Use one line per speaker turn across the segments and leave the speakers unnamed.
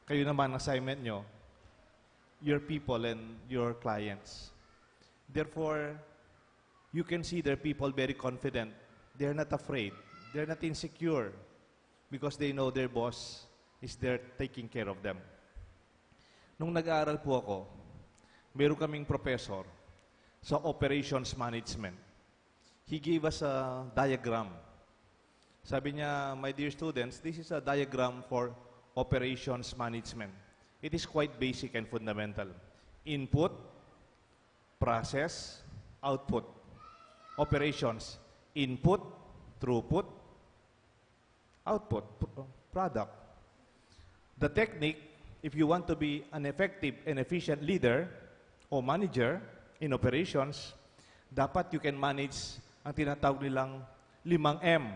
Kayo naman, assignment nyo, your people and your clients. Therefore, you can see their people very confident. They're not afraid. They're not insecure because they know their boss is there taking care of them. Nung nag-aaral po ako, meron kaming professor sa operations management. He gave us a diagram. Sabi niya, my dear students, this is a diagram for operations management. It is quite basic and fundamental. Input, process, output. Operations, input, throughput, output, product. The technique, if you want to be an effective and efficient leader o manager in operations, dapat you can manage ang tinatawag nilang 5M.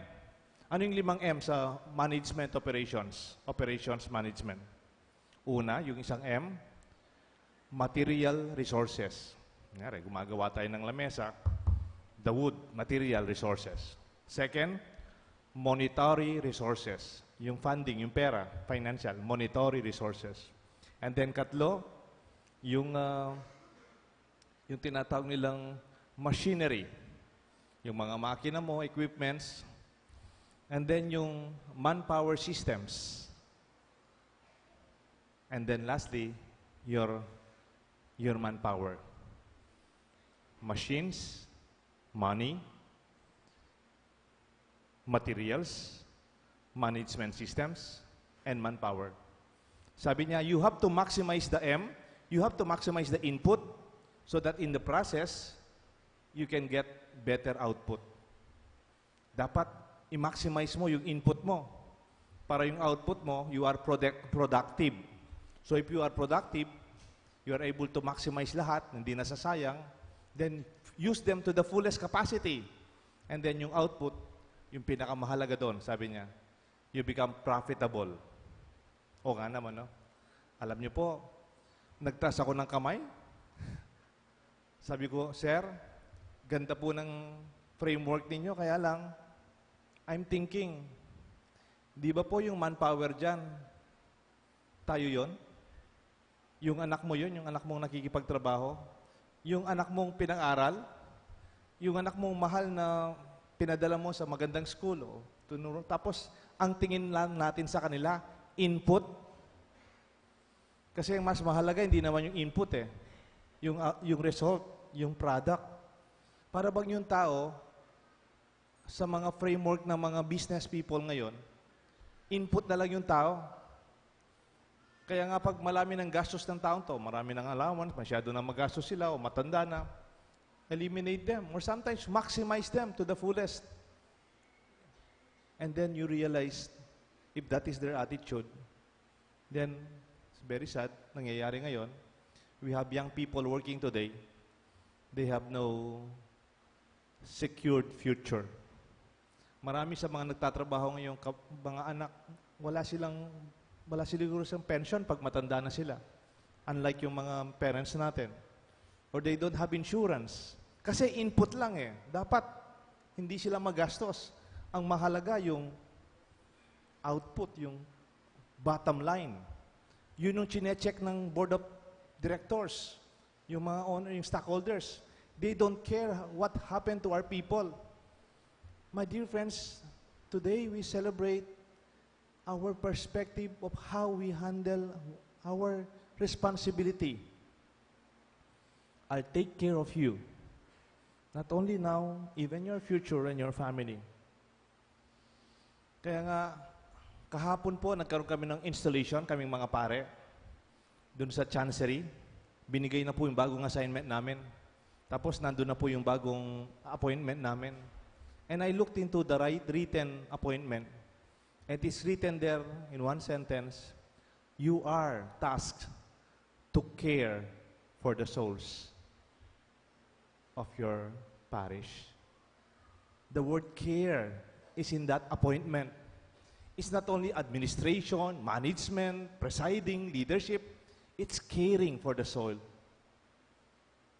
Ano yung 5M sa management operations? Operations management. Una, yung isang M, material resources. Ngari, gumagawa tayo ng lamesa, the wood, material resources. Second, monetary resources. Yung funding, yung pera, financial, monetary resources. And then katlo, yung tinatawag nilang machinery. Yung mga makina mo, equipments. And then yung manpower systems. And then lastly, your manpower. Machines, money, materials, management systems, and manpower. Sabi niya, you have to maximize the M, you have to maximize the input so that in the process, you can get better output. Dapat i-maximize mo yung input mo para yung output mo, you are productive. So if you are productive, you are able to maximize lahat, hindi nasasayang, then use them to the fullest capacity. And then yung output, yung pinakamahalaga doon, sabi niya, you become profitable. O nga naman, no? Alam niyo po, nagtaas ako ng kamay. Sabi ko, sir, ganda po ng framework ninyo, kaya lang, I'm thinking, di ba po yung manpower dyan, tayo yon? Yung anak mo yun, yung anak mong nakikipagtrabaho, yung anak mong pinang-aral, yung anak mong mahal na pinadala mo sa magandang school, o tunuro. Tapos, ang tingin lang natin sa kanila, input. Kasi ang mas mahalaga, hindi naman yung input eh. Yung result, yung product. Para bang yung tao, sa mga framework ng mga business people ngayon, input na lang yung tao. Kaya nga pag marami ng gastos ng taong to, marami ng allowance, masyado na magastos sila o matanda na, eliminate them or sometimes maximize them to the fullest. And then you realize, if that is their attitude, then it's very sad, nangyayari ngayon. We have young people working today. They have no secured future. Marami sa mga nagtatrabaho ngayong mga anak, wala siguro silang pension pag matanda na sila. Unlike yung mga parents natin. Or they don't have insurance. Kasi input lang eh. Dapat hindi sila magastos. Ang mahalaga yung output, yung bottom line. Yun yung chinecheck ng board of directors, yung mga owner, yung stockholders. They don't care what happened to our people. My dear friends, today we celebrate our perspective of how we handle our responsibility. I'll take care of you. Not only now, even your future and your family. Kaya nga, kahapon po, nagkaroon kami ng installation, kaming mga pare, dun sa Chancery. Binigay na po yung bagong assignment namin. Tapos, nandun na po yung bagong appointment namin. And I looked into the written appointment. It is written there in one sentence, you are tasked to care for the souls of your parish. The word care is in that appointment. It's not only administration, management, presiding, leadership. It's caring for the soul.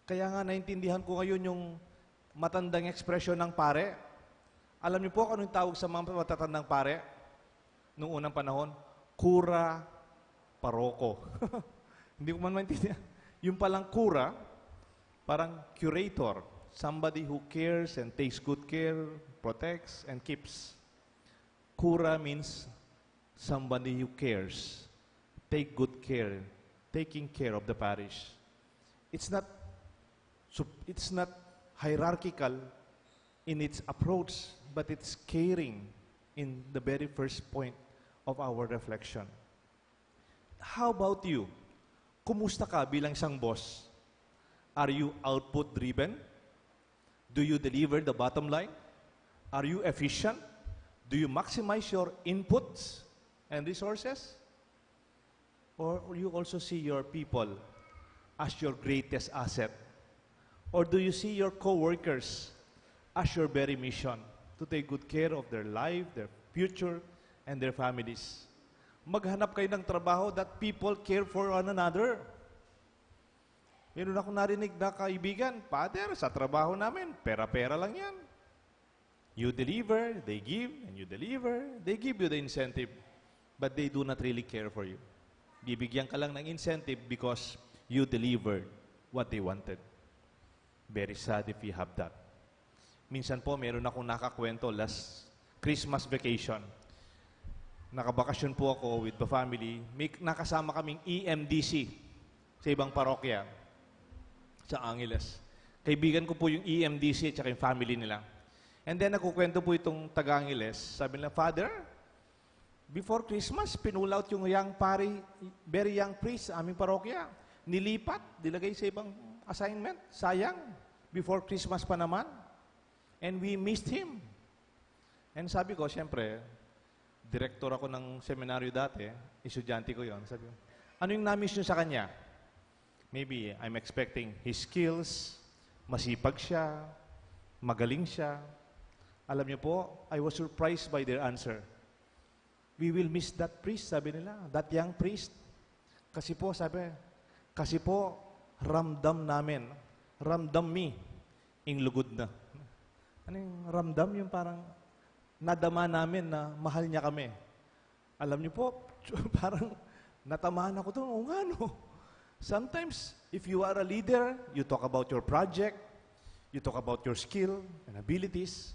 Kaya nga naintindihan ko ngayon yung matandang ekspresyon ng pare. Alam niyo po anong tawag sa mga matatandang pare? Noong unang panahon, kura paroko. Hindi ko man maintindihan. Yung palang kura, parang curator. Somebody who cares and takes good care, protects, and keeps. Kura means somebody who cares, take good care, taking care of the parish. It's not hierarchical in its approach, but it's caring in the very first point of our reflection. How about you? Kumusta ka bilang isang boss? Are you output-driven? Do you deliver the bottom line? Are you efficient? Do you maximize your inputs and resources? Or you also see your people as your greatest asset? Or do you see your co-workers as your very mission to take good care of their life, their future, and their families? Maghanap kayo ng trabaho that people care for one another. Meron akong narinig na kaibigan, Father, sa trabaho namin, pera-pera lang yan. You deliver, they give, and you deliver, they give you the incentive. But they do not really care for you. Bibigyan ka lang ng incentive because you delivered what they wanted. Very sad if you have that. Minsan po, meron akong nakakwento last Christmas vacation. Nakabakasyon po ako with the family. May nakasama kaming EMDC sa ibang parokya sa Angeles. Kaibigan ko po yung EMDC at saka yung family nila. And then, nakukwento po itong taga-Angeles. Sabi nila, Father, before Christmas, pinulaut yung very young priest sa aming parokya. Nilipat, dilagay sa ibang assignment. Sayang, before Christmas pa naman. And we missed him. And sabi ko, siyempre, director ako ng seminaryo dati, estudyante ko yon. Sabi ko, ano yung na-miss nyo sa kanya? Maybe I'm expecting his skills, masipag siya, magaling siya. Alam niyo po, I was surprised by their answer. We will miss that priest, sabi nila, that young priest. Kasi po, ramdam namin, ramdam me, ing lugod na. Ano yung ramdam? Yung parang nadama namin na mahal niya kami. Alam niyo po, parang natamaan ako doon. O nga, no? Sometimes, if you are a leader, you talk about your project, you talk about your skill and abilities.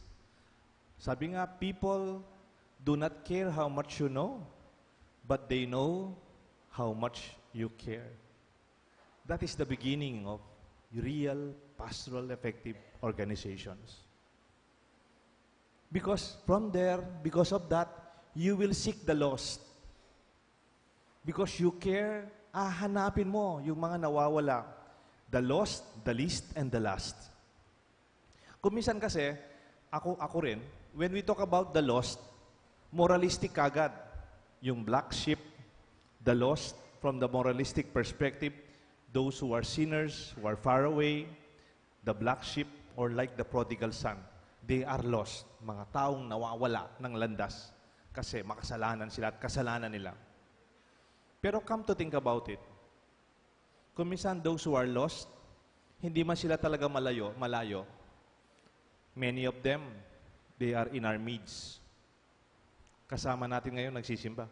Sabi nga, people do not care how much you know, but they know how much you care. That is the beginning of real pastoral effective organizations. Because from there, because of that, you will seek the lost. Because you care, hanapin mo yung mga nawawala. The lost, the least, and the last. Kung minsan kasi, ako rin, when we talk about the lost, moralistic kagad. Yung black sheep, the lost, from the moralistic perspective, those who are sinners, who are far away, the black sheep, or like the prodigal son. They are lost. Mga taong nawawala ng landas kasi makasalanan sila at kasalanan nila. Pero come to think about it, kung minsan those who are lost, hindi man sila talaga malayo, many of them, they are in our midst. Kasama natin ngayon nagsisimba.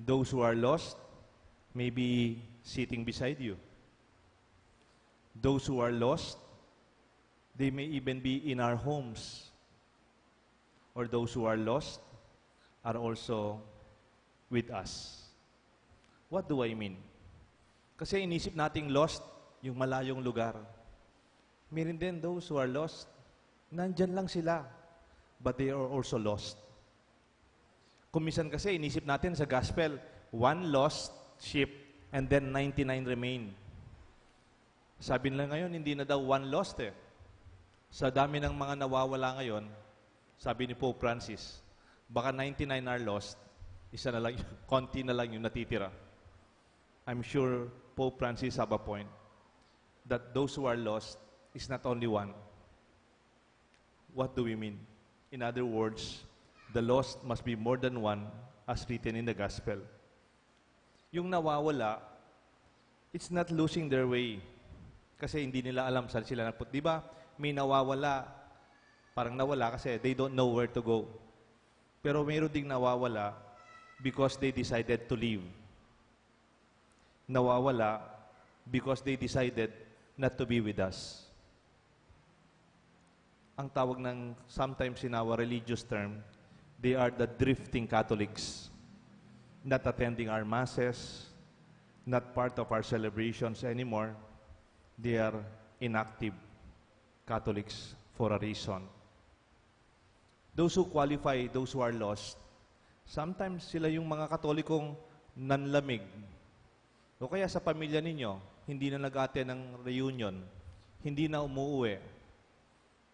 Those who are lost may be sitting beside you. Those who are lost, they may even be in our homes. Or those who are lost are also with us. What do I mean? Kasi inisip nating lost, yung malayong lugar. Meron din those who are lost, nandyan lang sila, but they are also lost. Kumisan kasi inisip natin sa gospel, one lost sheep and then 99 remain. Sabi nila ngayon, hindi na daw one lost eh. Sa dami ng mga nawawala ngayon, sabi ni Pope Francis, baka 99 are lost, isa na lang, konti na lang yung natitira. I'm sure Pope Francis have a point that those who are lost is not only one. What do we mean? In other words, the lost must be more than one as written in the gospel. Yung nawawala, it's not losing their way. Kasi hindi nila alam saan sila naput. Di ba? May nawawala, parang nawala kasi they don't know where to go. Pero mayroon ding nawawala because they decided to leave. nawawala because they decided not to be with us. Ang tawag ng, sometimes in our religious term, they are the drifting Catholics, not attending our masses, not part of our celebrations anymore. They are inactive Catholics for a reason. Those who qualify, those who are lost, sometimes sila yung mga Katolikong nanlamig. O kaya sa pamilya ninyo, hindi na nag-attend ng reunion, hindi na umuwi.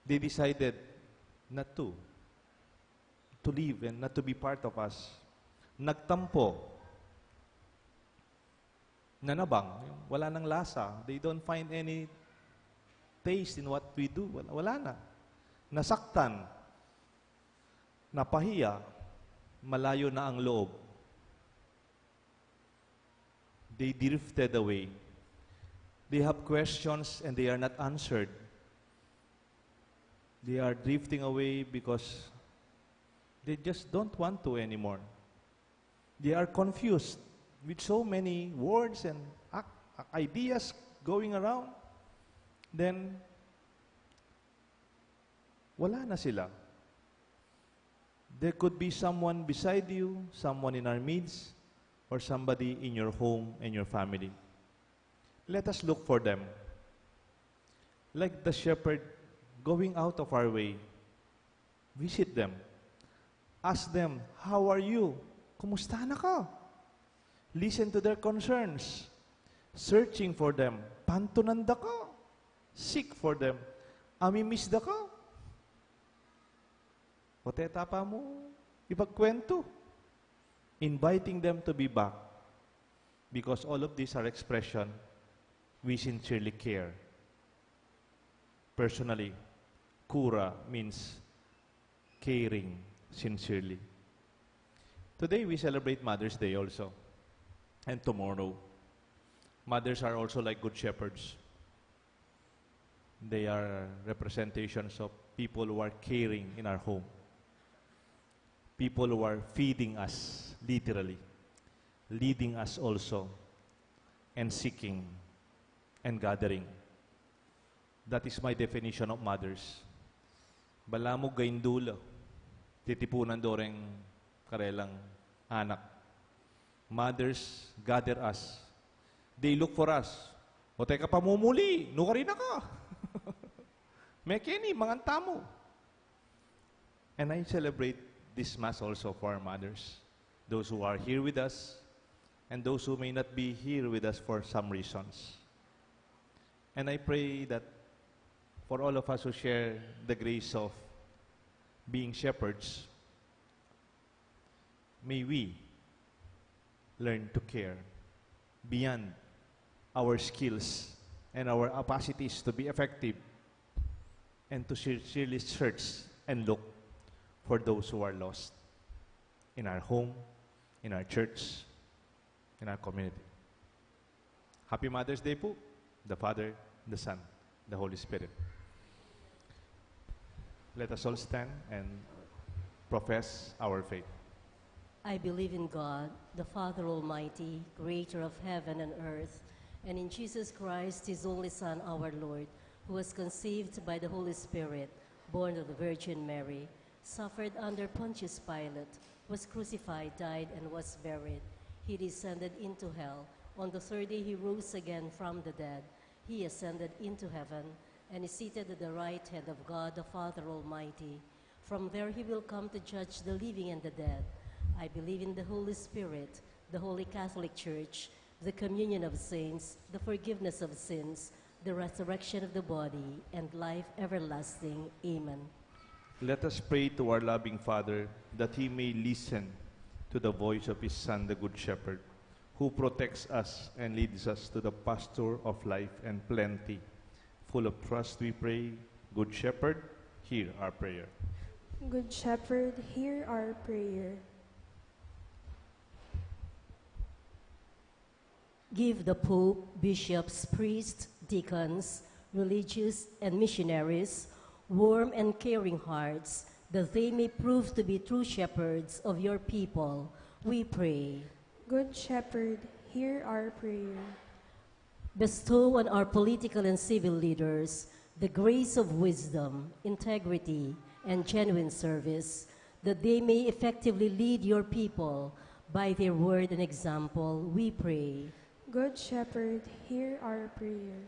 They decided not to live and not to be part of us. Nagtampo. Nanabang. Wala nang lasa. They don't find any taste in what we do. Wala na. Nasaktan. Napahiya. Malayo na ang loob. They drifted away. They have questions and they are not answered. They are drifting away because they just don't want to anymore. They are confused with so many words and ideas going around. Then, wala na sila. There could be someone beside you, someone in our midst, or somebody in your home and your family. Let us look for them. Like the shepherd going out of our way, visit them. Ask them, how are you? Kumusta na ka? Listen to their concerns. Searching for them. Pantunanda ka. Seek for them. Amimiss da ka. O tetapa mo, ipagkwento. Inviting them to be back. Because all of these are expression, we sincerely care. Personally, kura means caring sincerely. Today, we celebrate Mother's Day also. And tomorrow, mothers are also like good shepherds. They are representations of people who are caring in our home. People who are feeding us, literally. Leading us also. And seeking. And gathering. That is my definition of mothers. Balamo gaindula. Titipunan doreng karelang anak. Mothers gather us. They look for us. O teka pamumuli, nukari na ka. Mekeni, manganta mo. And I celebrate this Mass also for our mothers. Those who are here with us, and those who may not be here with us for some reasons. And I pray that for all of us who share the grace of being shepherds, may we learn to care beyond our skills and our capacities to be effective, and to sincerely search and look for those who are lost in our home, in our church, in our community. Happy Mother's Day po, the Father, the Son, the Holy Spirit. Let us all stand and profess our faith.
I believe in God, the Father Almighty, creator of heaven and earth, and in Jesus Christ, his only Son, our Lord, who was conceived by the Holy Spirit, born of the Virgin Mary, suffered under Pontius Pilate, was crucified, died, and was buried. He descended into hell. On the third day he rose again from the dead. He ascended into heaven, and is seated at the right hand of God, the Father Almighty. From there he will come to judge the living and the dead. I believe in the Holy Spirit, the Holy Catholic Church, the communion of saints, the forgiveness of sins, the resurrection of the body, and life everlasting. Amen.
Let us pray to our loving Father that He may listen to the voice of His Son, the Good Shepherd, who protects us and leads us to the pasture of life and plenty. Full of trust we pray, Good Shepherd, hear our prayer.
Good Shepherd, hear our prayer.
Give the Pope, bishops, priests, deacons, religious, and missionaries warm and caring hearts, that they may prove to be true shepherds of your people, we pray.
Good Shepherd, hear our prayer.
Bestow on our political and civil leaders the grace of wisdom, integrity, and genuine service, that they may effectively lead your people by their word and example, we pray.
Good Shepherd, hear our prayer.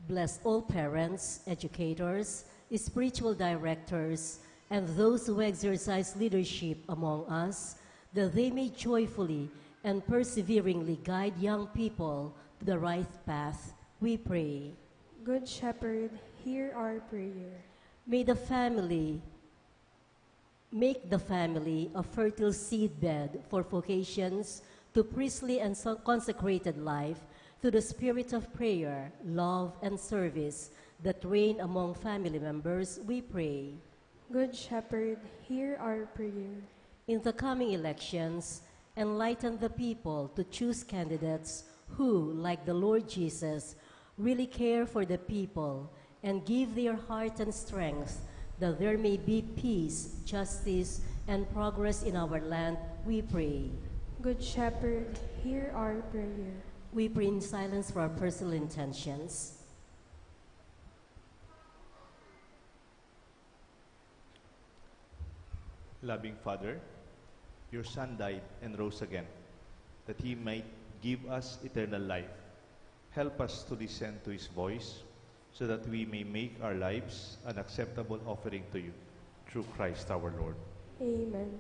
Bless all parents, educators, spiritual directors, and those who exercise leadership among us, that they may joyfully and perseveringly guide young people to the right path, we pray.
Good Shepherd, hear our prayer.
Make the family a fertile seedbed for vocations to priestly and consecrated life through the spirit of prayer, love, and service that reign among family members, we pray.
Good Shepherd, hear our prayer.
In the coming elections, enlighten the people to choose candidates who, like the Lord Jesus, really care for the people and give their heart and strength that there may be peace, justice, and progress in our land, we pray.
Good Shepherd, hear our prayer.
We pray in silence for our personal intentions.
Loving Father, your Son died and rose again, that he might give us eternal life. Help us to listen to his voice, so that we may make our lives an acceptable offering to you, through Christ our Lord.
Amen.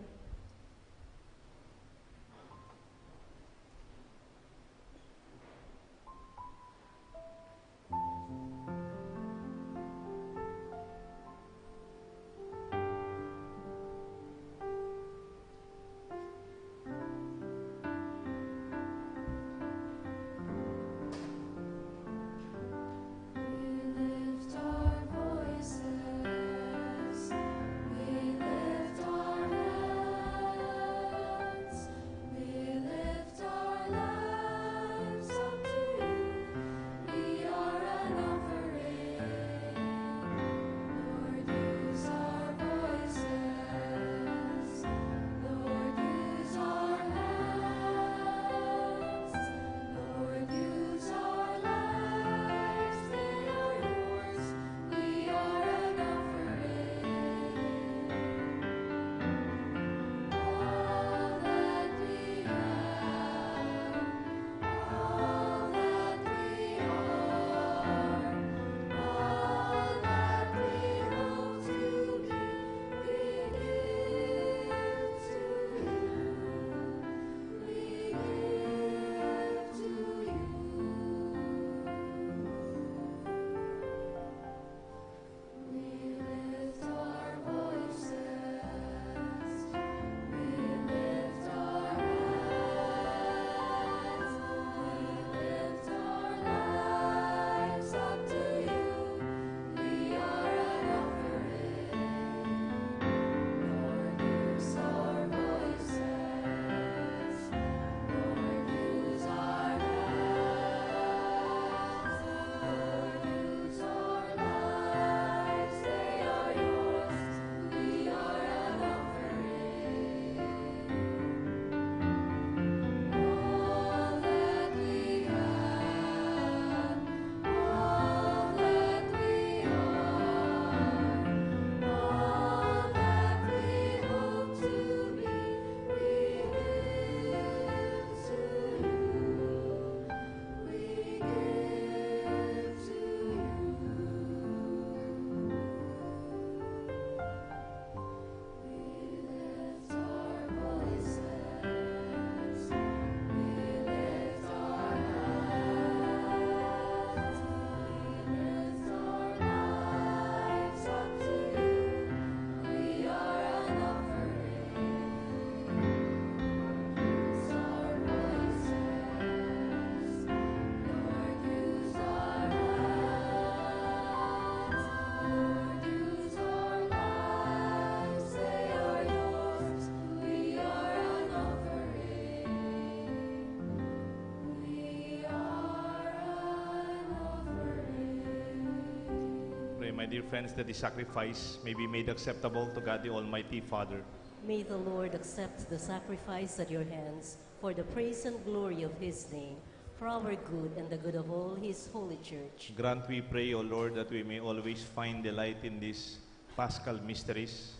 My dear friends, that the sacrifice may be made acceptable to God the Almighty Father.
May the Lord accept the sacrifice at your hands for the praise and glory of his name, for our good and the good of all His holy church.
Grant, we pray, O Lord, that we may always find delight in these Paschal mysteries,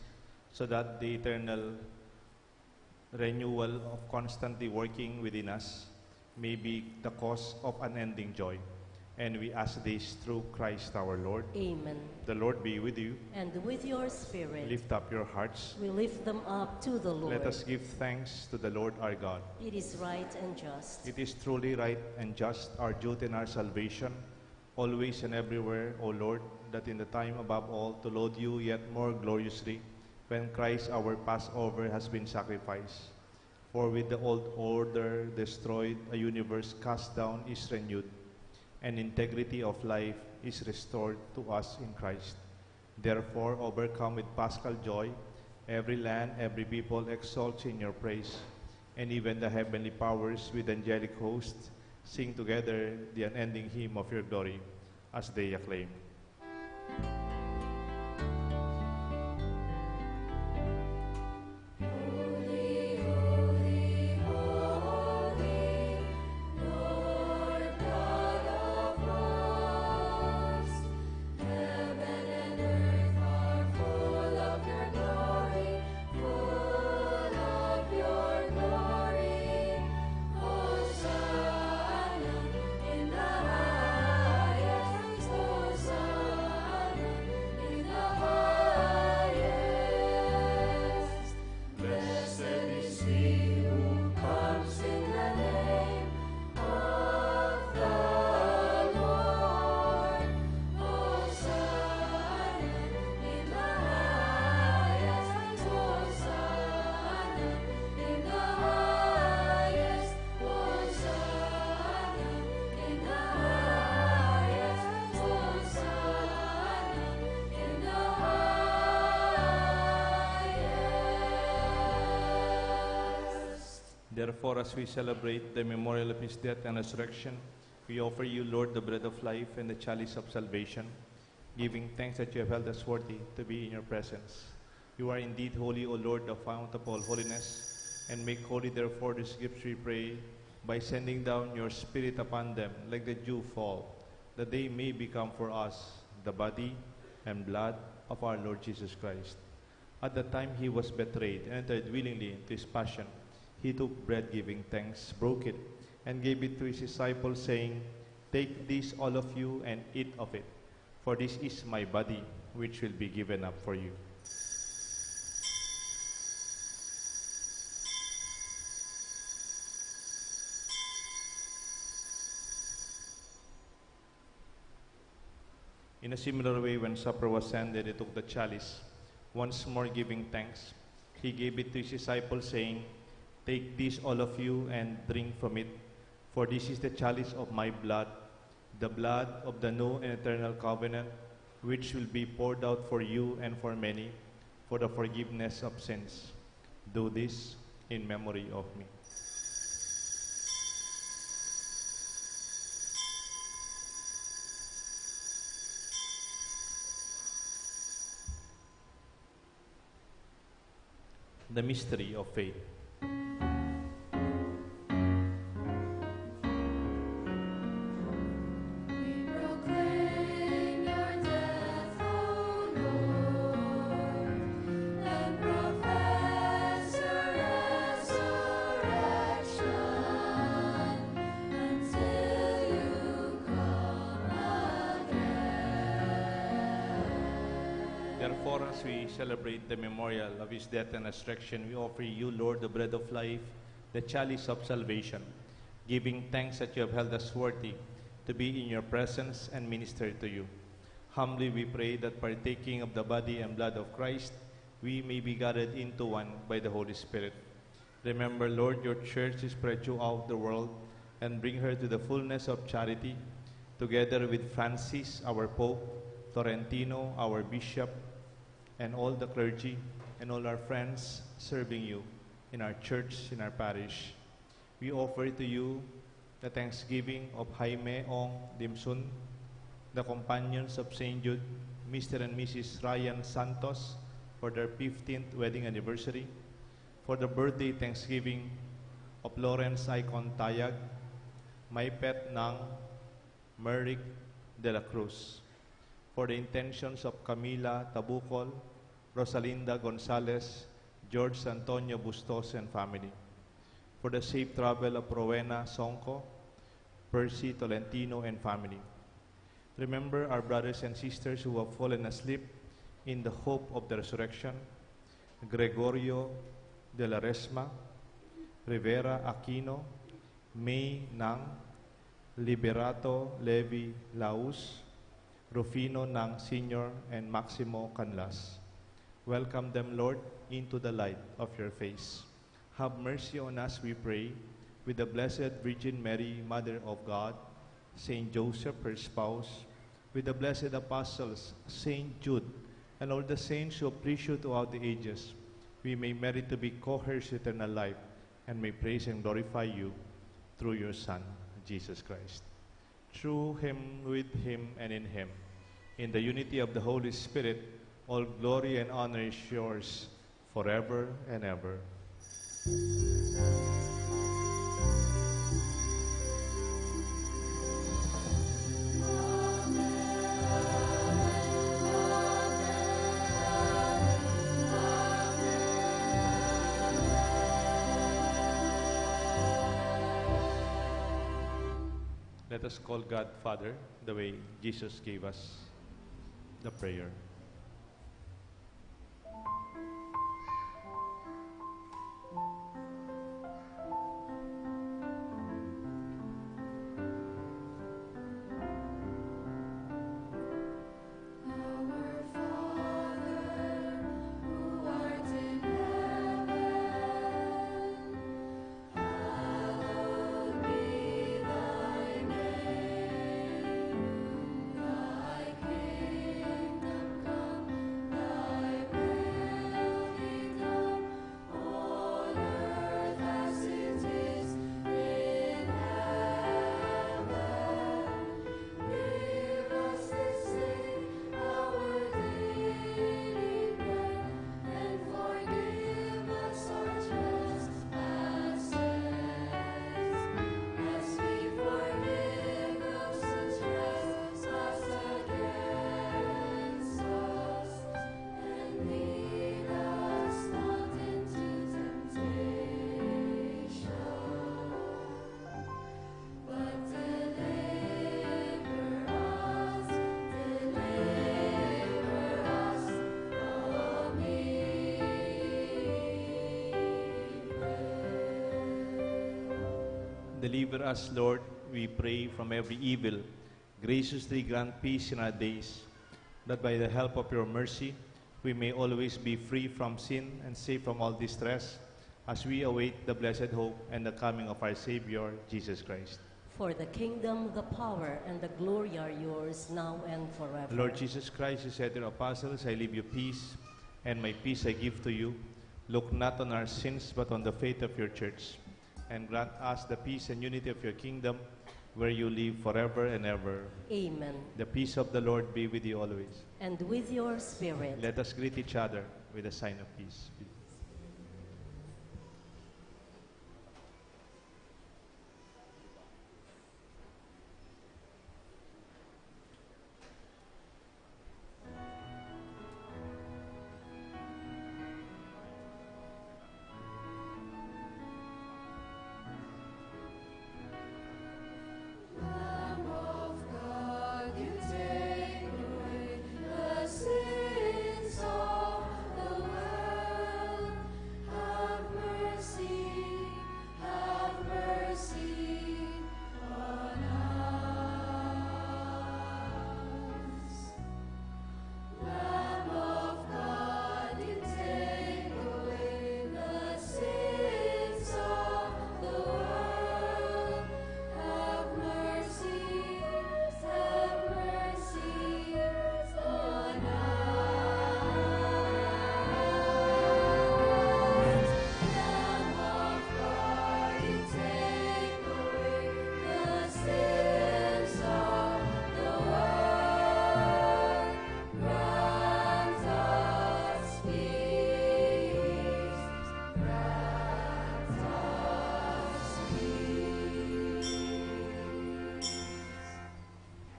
so that the eternal renewal of constantly working within us may be the cause of unending joy. And we ask this through Christ our Lord.
Amen.
The Lord be with you.
And with your spirit,
Lift up your hearts.
we lift them up to the Lord.
Let us give thanks to the Lord our God.
It is right and just.
It is truly right and just, our duty and our salvation, always and everywhere, O Lord, that in the time above all to laud you yet more gloriously, when Christ our Passover has been sacrificed. For with the old order destroyed, a universe cast down is renewed, and integrity of life is restored to us in Christ. Therefore, overcome with paschal joy, every land, every people exalts in your praise, and even the heavenly powers with angelic hosts sing together the unending hymn of your glory as they acclaim. Therefore, as we celebrate the memorial of his death and resurrection, we offer you, Lord, the bread of life and the chalice of salvation, giving thanks that you have held us worthy to be in your presence. You are indeed holy, O Lord, the fount of all holiness, and make holy, therefore, these gifts, we pray, by sending down your Spirit upon them like the dew fall, that they may become for us the body and blood of our Lord Jesus Christ. At the time he was betrayed and entered willingly into his passion, he took bread, giving thanks, broke it, and gave it to his disciples, saying, "Take this, all of you, and eat of it, for this is my body, which will be given up for you." In a similar way, when supper was ended, he took the chalice. Once more giving thanks, he gave it to his disciples, saying, "Take this, all of you, and drink from it, for this is the chalice of my blood, the blood of the new and eternal covenant, which will be poured out for you and for many, for the forgiveness of sins. Do this in memory of me." The mystery of faith. Therefore, as we celebrate the memorial of his death and resurrection, we offer you, Lord, the bread of life, the chalice of salvation, giving thanks that you have held us worthy to be in your presence and minister to you. Humbly we pray that partaking of the body and blood of Christ, we may be gathered into one by the Holy Spirit. Remember, Lord, your church is spread throughout the world, and bring her to the fullness of charity, together with Francis, our Pope, Florentino, our Bishop, and all the clergy and all our friends serving you in our church, in our parish. We offer to you the thanksgiving of Jaime Ong Dimsun, the companions of St. Jude, Mr. and Mrs. Ryan Santos, for their 15th wedding anniversary, for the birthday thanksgiving of Lawrence Icon Tayag, Maipet ng Merrick de la Cruz. For the intentions of Camila Tabucol, Rosalinda Gonzalez, George Antonio Bustos and family. For the safe travel of Rowena Songco, Percy Tolentino and family. Remember our brothers and sisters who have fallen asleep in the hope of the resurrection, Gregorio de la Resma, Rivera Aquino, May Nang, Liberato Levi Laus, Rufino Nang Sr. and Maximo Canlas. Welcome them, Lord, into the light of your face. Have mercy on us, we pray, with the Blessed Virgin Mary, Mother of God, Saint Joseph, her spouse, with the blessed apostles, Saint Jude, and all the saints who please you throughout the ages, we may merit to be co-heirs to eternal life, and may praise and glorify you through your Son, Jesus Christ. Through him, with him, and in him, in the unity of the Holy Spirit, all glory and honor is yours forever and ever. Let us call God Father the way Jesus gave us the prayer. Deliver us, Lord, we pray, from every evil. Graciously grant peace in our days, that by the help of your mercy, we may always be free from sin and safe from all distress, as we await the blessed hope and the coming of our Savior, Jesus Christ.
For the kingdom, the power, and the glory are yours, now and forever.
Lord Jesus Christ, you said to your apostles, I leave you peace, and my peace I give to you. Look not on our sins, but on the faith of your church, and grant us the peace and unity of your kingdom, where you live forever and ever.
Amen.
The peace of the Lord be with you always.
And with your spirit.
Let us greet each other with a sign of peace.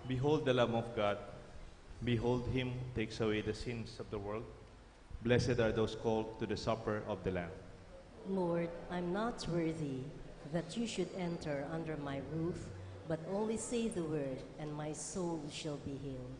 Behold the Lamb of God. Behold him who takes away the sins of the world. Blessed are those called to the supper of the Lamb.
Lord, I'm not worthy that you should enter under my roof, but only say the word, and my soul shall be healed.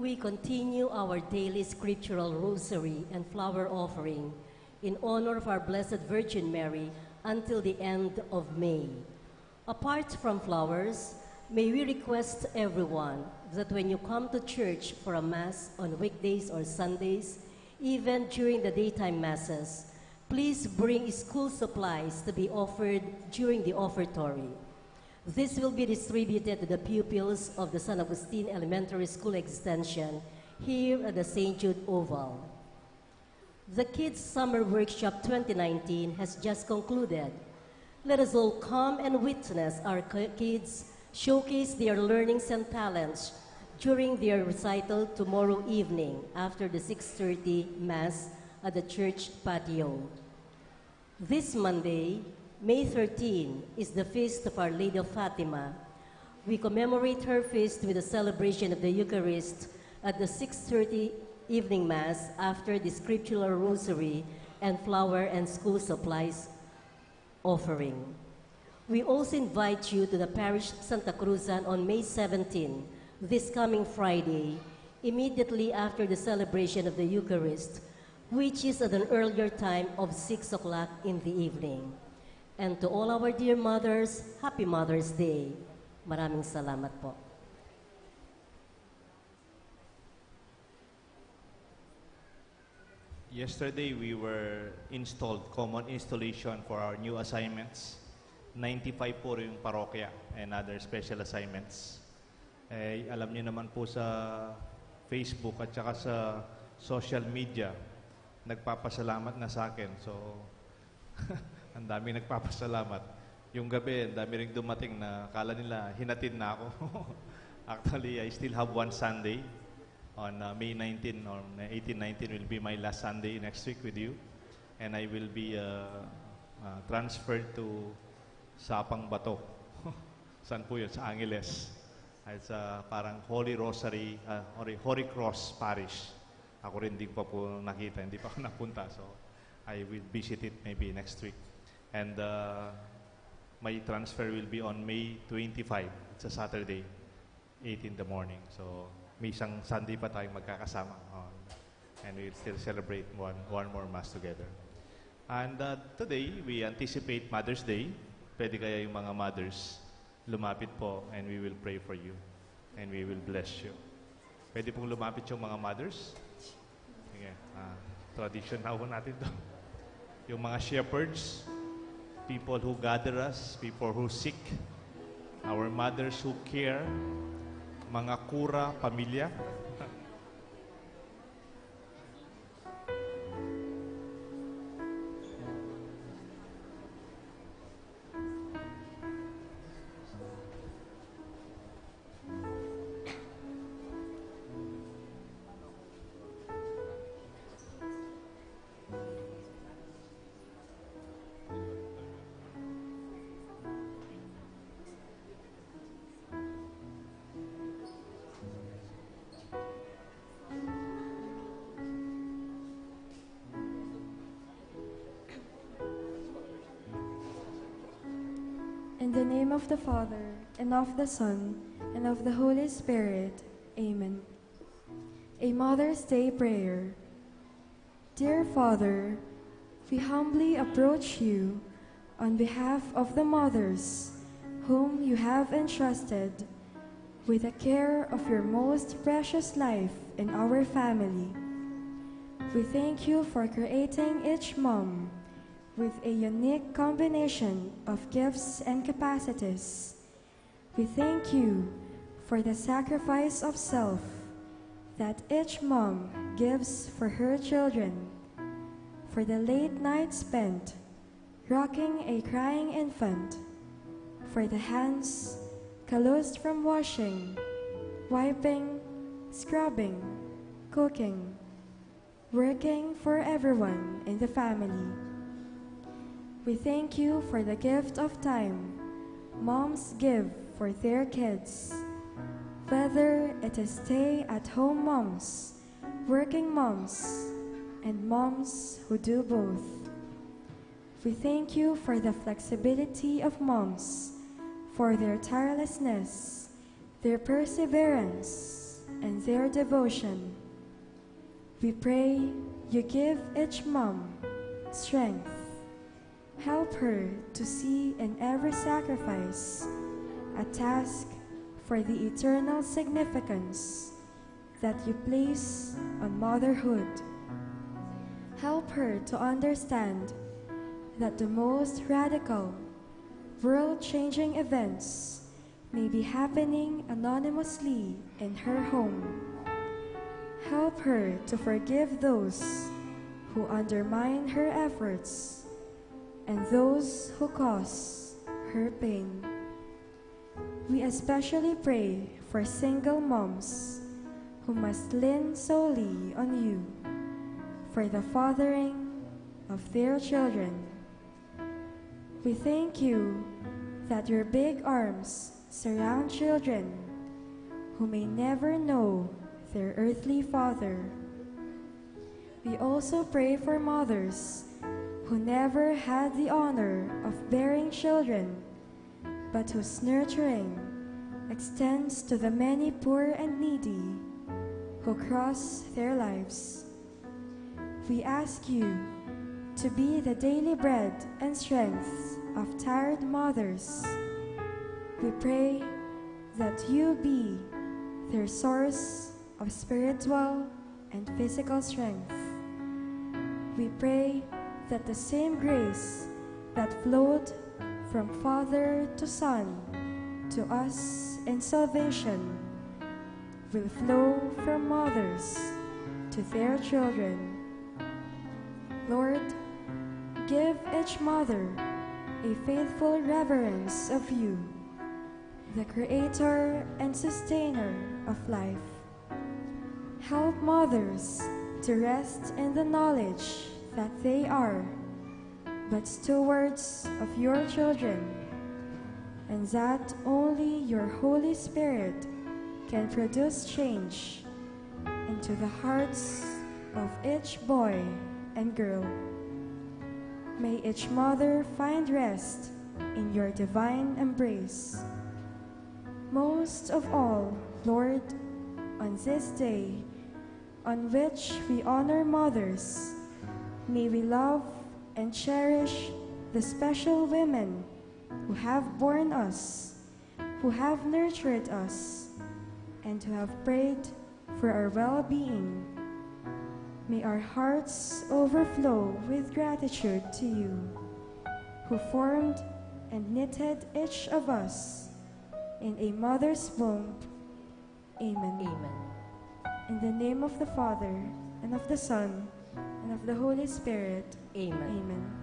We continue our daily scriptural rosary and flower offering in honor of our Blessed Virgin Mary until the end of May. Apart from flowers, may we request everyone that when you come to church for a Mass on weekdays or Sundays, even during the daytime Masses, please bring school supplies to be offered during the offertory. This will be distributed to the pupils of the San Agustin Elementary School Extension here at the St. Jude Oval. The Kids Summer Workshop 2019 has just concluded. Let us all come and witness our kids showcase their learnings and talents during their recital tomorrow evening after the 6:30 Mass at the church patio. This Monday, May 13, is the feast of Our Lady of Fatima. We commemorate her feast with a celebration of the Eucharist at the 6:30 evening Mass after the scriptural rosary and flower and school supplies offering. We also invite you to the parish Santa Cruzan on May 17, this coming Friday, immediately after the celebration of the Eucharist, which is at an earlier time of 6 o'clock in the evening. And to all our dear mothers, Happy Mother's Day. Maraming salamat po.
Yesterday, we were installed common installation for our new assignments. 95 po yung parokya and other special assignments. Alam niyo naman po sa Facebook at saka sa social media, nagpapasalamat na sa akin. So, ang dami nagpapasalamat. Yung gabi, ang dami rin dumating na akala nila hinatid na ako. Actually, I still have one Sunday on May 19 or 18-19 will be my last Sunday next week with you. And I will be transferred to Sapang Bato. Saan po yun? Sa Angeles. It's parang Holy Rosary, or Holy Cross Parish. Ako rin di pa po nakita, hindi pa ako napunta. So, I will visit it maybe next week. And my transfer will be on May 25. It's a Saturday, 8 in the morning. So, may isang Sunday pa tayong magkakasama. And we'll still celebrate one more Mass together. And today, we anticipate Mother's Day. Pwede kaya yung mga mothers lumapit po and we will pray for you. And we will bless you. Pwede pong lumapit yung mga mothers. Sige, tradition na po natin to. Yung mga shepherds, people who gather us, people who seek, our mothers who care, mga kura, pamilya.
In the name of the Father, and of the Son, and of the Holy Spirit. Amen. A Mother's Day Prayer. Dear Father, we humbly approach you on behalf of the mothers whom you have entrusted with the care of your most precious life in our family. We thank you for creating each mom with a unique combination of gifts and capacities. We thank you for the sacrifice of self that each mom gives for her children, for the late night spent rocking a crying infant, for the hands calloused from washing, wiping, scrubbing, cooking, working for everyone in the family. We thank you for the gift of time moms give for their kids, whether it is stay-at-home moms, working moms, and moms who do both. We thank you for the flexibility of moms, for their tirelessness, their perseverance, and their devotion. We pray you give each mom strength. Help her to see in every sacrifice a task for the eternal significance that you place on motherhood. Help her to understand that the most radical, world-changing events may be happening anonymously in her home. Help her to forgive those who undermine her efforts and those who cause her pain. We especially pray for single moms who must lean solely on you for the fathering of their children. We thank you that your big arms surround children who may never know their earthly father. We also pray for mothers who never had the honor of bearing children, but whose nurturing extends to the many poor and needy who cross their lives. We ask you to be the daily bread and strength of tired mothers. We pray that you be their source of spiritual and physical strength. We pray that the same grace that flowed from Father to Son to us in salvation will flow from mothers to their children. Lord, give each mother a faithful reverence of you, the Creator and Sustainer of life. Help mothers to rest in the knowledge that they are but stewards of your children, and that only your Holy Spirit can produce change into the hearts of each boy and girl. May each mother find rest in your divine embrace. Most of all, Lord, on this day on which we honor mothers, may we love and cherish the special women who have borne us, who have nurtured us, and who have prayed for our well-being. May our hearts overflow with gratitude to you, who formed and knitted each of us in a mother's womb. Amen.
Amen.
In the name of the Father, and of the Son, and of the Holy Spirit.
Amen.
Amen.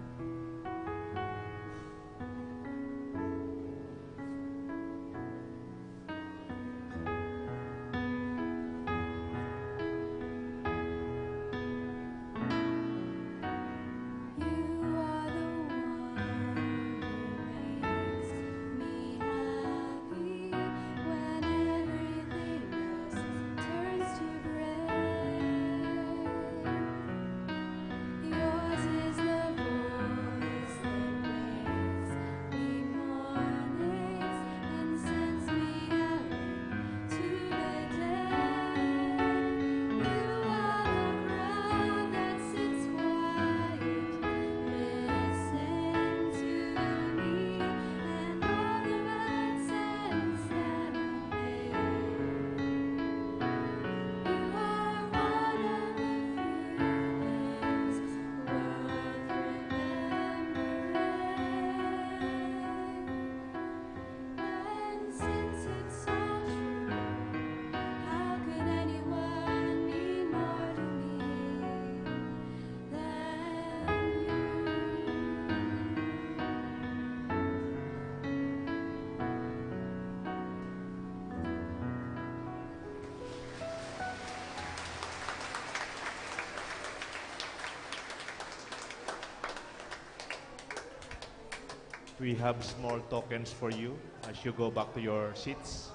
We have small tokens for you as you go back to your seats.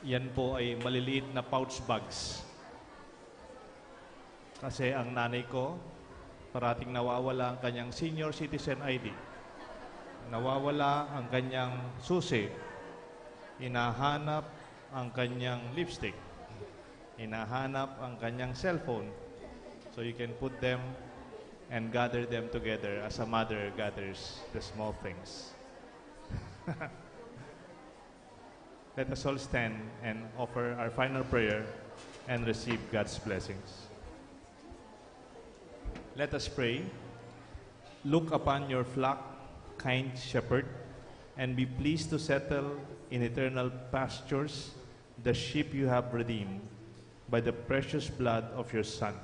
Yan po ay maliliit na pouch bags. Kasi ang nanay ko, parating nawawala ang kanyang senior citizen ID. Nawawala ang kanyang susi. Hinahanap ang kanyang lipstick. Hinahanap ang kanyang cellphone. So you can put them and gather them together as a mother gathers the small things. Let us all stand and offer our final prayer and receive God's blessings. Let us pray. Look upon your flock, kind shepherd, and be pleased to settle in eternal pastures the sheep you have redeemed by the precious blood of your Son,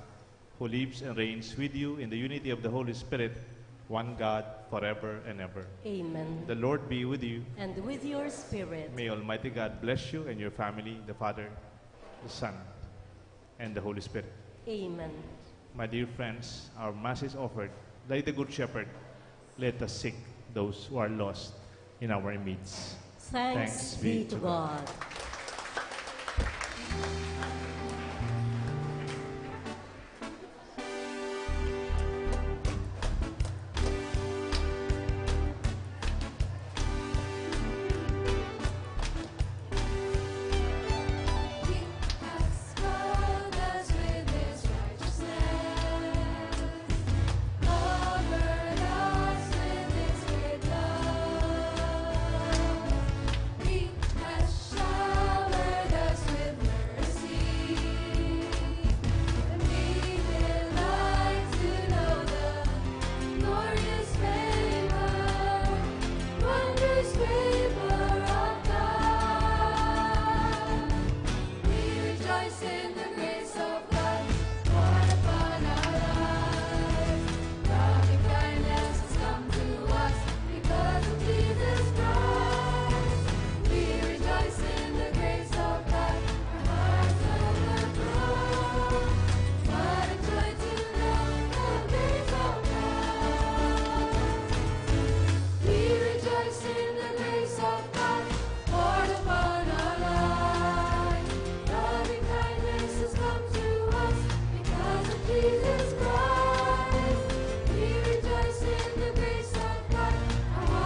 who lives and reigns with you in the unity of the Holy Spirit, one God, forever and ever.
Amen.
The Lord be with you.
And with your spirit.
May Almighty God bless you and your family, the Father, the Son, and the Holy Spirit.
Amen.
My dear friends, our Mass is offered. Like the Good Shepherd, let us seek those who are lost in our midst.
Thanks be to God.